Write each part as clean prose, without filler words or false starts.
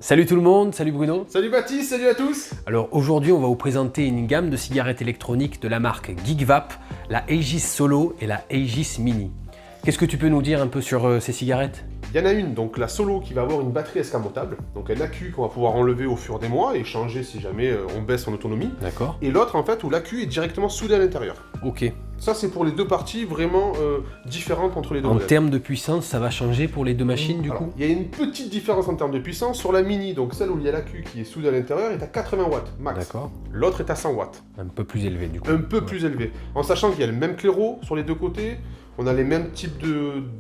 Salut tout le monde, salut Bruno. Salut Baptiste, salut à tous. Alors aujourd'hui on va vous présenter une gamme de cigarettes électroniques de la marque Geekvape, la Aegis Solo et la Aegis Mini. Qu'est-ce que tu peux nous dire un peu sur ces cigarettes? Il y en a une, donc la Solo, qui va avoir une batterie escamotable, donc un accu qu'on va pouvoir enlever au fur des mois et changer si jamais on baisse en autonomie. D'accord. Et l'autre en fait où l'accu est directement soudé à l'intérieur. Ok. Ça c'est pour les deux parties vraiment différentes entre les deux En modèles. termes de puissance, ça va changer pour les deux machines du coup? Il y a une petite différence en termes de puissance sur la Mini, donc celle où il y a l'accu qui est soudé à l'intérieur est à 80 watts max. D'accord. L'autre est à 100 watts. Un peu plus élevé du coup. Un peu plus élevé. En sachant qu'il y a le même claireau sur les deux côtés, on a les mêmes types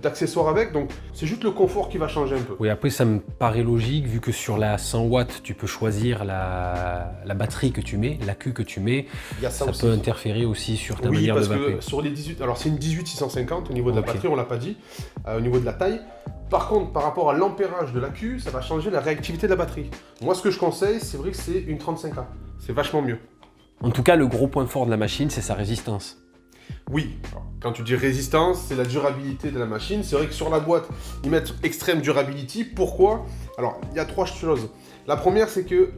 d'accessoires avec, donc c'est juste le confort qui va changer un peu. Oui, après ça me paraît logique vu que sur la 100 watts, tu peux choisir la batterie que tu mets, l'accu que tu mets. Il y a ça aussi. Peut interférer aussi sur ta Oui, manière parce de vaper. que sur les 18, alors c'est une 18650 au niveau de la Ok. batterie, on l'a pas dit, au niveau de la taille. Par contre, par rapport à l'ampérage de l'accu, ça va changer la réactivité de la batterie. Moi, ce que je conseille, c'est vrai que c'est une 35A. C'est vachement mieux. En tout cas, le gros point fort de la machine, c'est sa résistance. Oui, alors, quand tu dis résistance, c'est la durabilité de la machine. C'est vrai que sur la boîte, ils mettent extreme durability. Pourquoi? Alors, il y a trois choses. La première, c'est que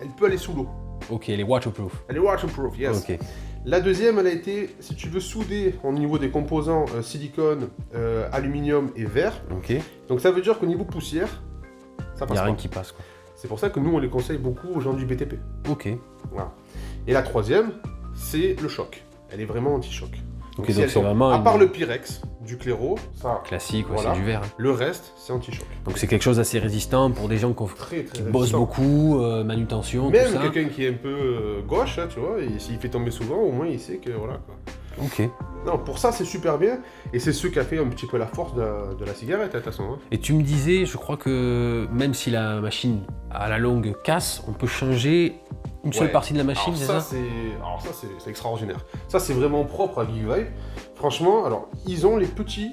elle peut aller sous l'eau. Ok, les waterproof. Elle est waterproof, yes. Ok. La deuxième, elle a été, si tu veux souder au niveau des composants silicone, aluminium et verre. Ok. Donc ça veut dire qu'au niveau poussière, ça Il passe n'y a pas. rien qui passe quoi. C'est pour ça que nous, on les conseille beaucoup aux gens du BTP. Ok. Voilà. Et la troisième, c'est le choc. Elle est vraiment anti-choc. Ok, si donc elle c'est tombe, vraiment à une- part le Pyrex du claireau, ça, Classique, ouais, Voilà. c'est du verre. le reste, c'est anti-choc. Donc c'est quelque chose d'assez résistant pour des gens Très qui bossent résistant. beaucoup, manutention, Même tout ça. quelqu'un qui est un peu gauche, hein, tu vois, et s'il fait tomber souvent, au moins il sait que voilà quoi. Ok. Non, pour ça c'est super bien, et c'est ce qui a fait un petit peu la force de la cigarette, de toute façon. Hein. Et tu me disais, je crois que même si la machine à la longue casse, on peut changer une seule Ouais. partie de la machine, c'est ça? Alors ça c'est extraordinaire. Ça c'est vraiment propre à Geekvape. Franchement, alors ils ont les petites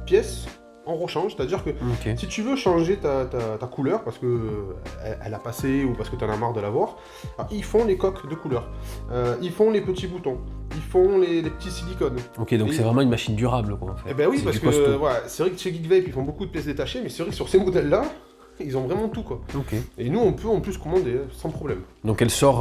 pièces en rechange, c'est-à-dire que Ok. si tu veux changer ta couleur parce que elle a passé ou parce que tu en as marre de la voir, alors, ils font les coques de couleur, ils font les petits boutons, ils font les petits silicones. Ok, donc Et- c'est vraiment une machine durable quoi en fait. Eh ben oui, C'est parce du que costaud. voilà, c'est vrai que chez Geekvape ils font beaucoup de pièces détachées, mais c'est vrai que sur ces modèles-là, ils ont vraiment tout quoi. Ok. Et nous on peut en plus commander sans problème. Donc elle sort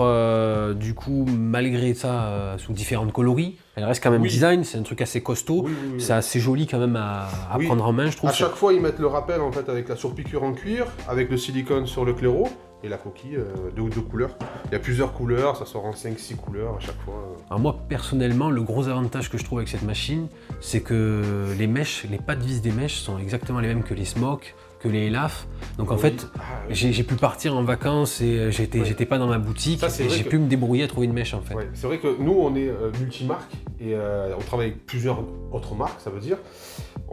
du coup malgré ça sous différentes coloris. Elle reste quand même Oui. design, c'est un truc assez costaud. Oui, oui, oui. C'est assez joli quand même à Oui. prendre en main, je trouve. À chaque fois, ils mettent le rappel en fait avec la surpiqûre en cuir, avec le silicone sur le claireau et la coquille de deux couleurs. Il y a plusieurs couleurs, ça sort en 5-6 couleurs à chaque fois. Alors moi personnellement, le gros avantage que je trouve avec cette machine, c'est que les mèches, les pas de vis des mèches sont exactement les mêmes que les smokes, que les ELAF. Donc en Oui. fait, Ah, oui. j'ai pu partir en vacances et j'étais pas dans ma boutique Ça, c'est et vrai j'ai que- pu me débrouiller à trouver une mèche en fait. Ouais, c'est vrai que nous, on est multimarque et on travaille avec plusieurs autres marques, ça veut dire.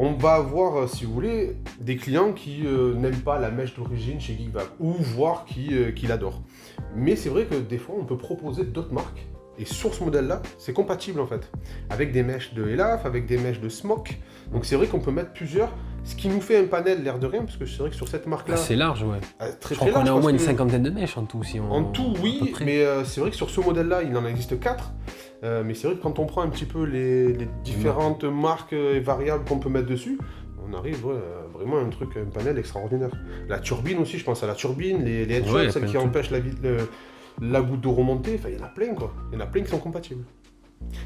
On va avoir, si vous voulez, des clients qui n'aiment pas la mèche d'origine chez Geekvape ou voire qui l'adorent. Mais c'est vrai que des fois, on peut proposer d'autres marques. Et sur ce modèle-là, c'est compatible en fait. Avec des mèches de ELAF, avec des mèches de Smoke. Donc c'est vrai qu'on peut mettre plusieurs. Ce qui nous fait un panel l'air de rien, parce que c'est vrai que sur cette marque-là, C'est large, ouais. très Je crois qu'on large, a au parce moins une que- cinquantaine de mèches en tout. Si on, En tout, à oui, peu près. mais c'est vrai que sur ce modèle-là, il en existe 4. Mais c'est vrai que quand on prend un petit peu les différentes marques et variables qu'on peut mettre dessus, on arrive vraiment à un panel extraordinaire. La turbine aussi, je pense à la turbine, les headshots, Ouais, il y a celles plein qui de trucs. empêchent la goutte de remonter, enfin il y en a plein quoi. Il y en a plein qui sont compatibles.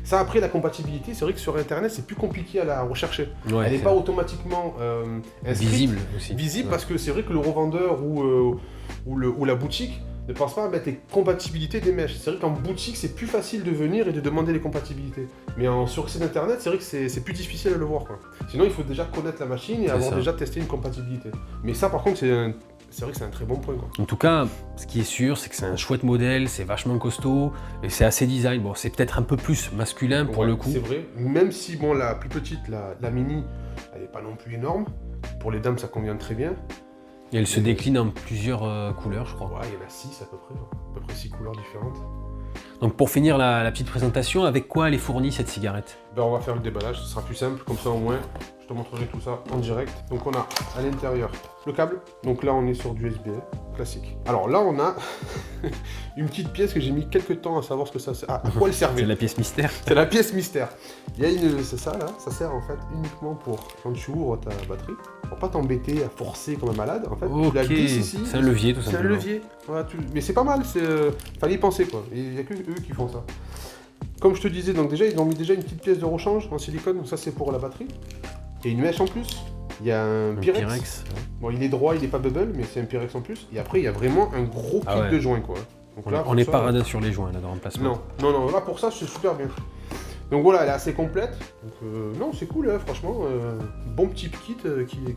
Ça après la compatibilité, c'est vrai que sur internet c'est plus compliqué à la rechercher. Ouais, Elle n'est c'est pas automatiquement inscrite. visible aussi. Visible Ouais. parce que c'est vrai que le revendeur ou la boutique ne pense pas à mettre les compatibilités des mèches. C'est vrai qu'en boutique, c'est plus facile de venir et de demander les compatibilités. Mais sur site internet, c'est vrai que c'est plus difficile à le voir. Quoi. Sinon, il faut déjà connaître la machine et C'est avoir ça. déjà testé une compatibilité. Mais ça, par contre, c'est vrai que c'est un très bon point. Quoi. En tout cas, ce qui est sûr, c'est que c'est un chouette modèle, c'est vachement costaud et c'est assez design. Bon, c'est peut-être un peu plus masculin pour Ouais, le coup. C'est vrai. Même si, bon, la plus petite, la mini, elle n'est pas non plus énorme. Pour les dames, ça convient très bien. Et elle se décline en plusieurs couleurs, je crois. Ouais, il y en a 6 à peu près 6 couleurs différentes. Donc pour finir la petite présentation, avec quoi elle est fournie cette cigarette? Ben, on va faire le déballage, ce sera plus simple, comme ça au moins je te montrerai tout ça en direct. Donc on a à l'intérieur le câble, donc là on est sur du USB, classique. Alors là, on a une petite pièce que j'ai mis quelques temps à savoir ce que ça sert. Ah, à quoi elle servait. C'est la pièce mystère. C'est la pièce mystère. Il y a c'est ça là, ça sert en fait uniquement pour quand tu ouvres ta batterie, pour pas t'embêter à forcer comme un malade. En fait, tu la glisses ici. C'est un levier tout C'est simplement. un levier. Voilà, mais c'est pas mal, fallait y penser quoi. Et il y a que eux qui font ça. Comme je te disais, donc déjà ils ont mis déjà une petite pièce de rechange en silicone, donc ça c'est pour la batterie. Et une mèche en plus. Il y a un Pyrex. Ouais. Bon, il est droit, il est pas bubble, mais c'est un Pyrex en plus. Et après, il y a vraiment un gros kit de joints, quoi. Donc là, on n'est pas radin sur les joints là de remplacement. Non, là pour ça, c'est super bien. Donc voilà, elle est assez complète. Donc, non, c'est cool, hein, franchement. Bon petit kit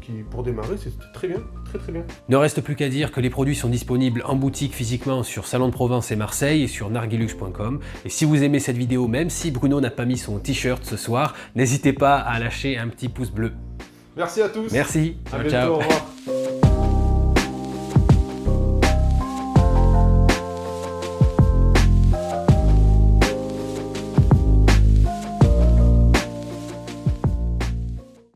qui, pour démarrer, c'est très bien, très bien. Ne reste plus qu'à dire que les produits sont disponibles en boutique physiquement sur Salon de Provence et Marseille et sur narguilux.com. Et si vous aimez cette vidéo, même si Bruno n'a pas mis son t-shirt ce soir, n'hésitez pas à lâcher un petit pouce bleu. Merci à tous. Merci. À bientôt, Ciao. au revoir.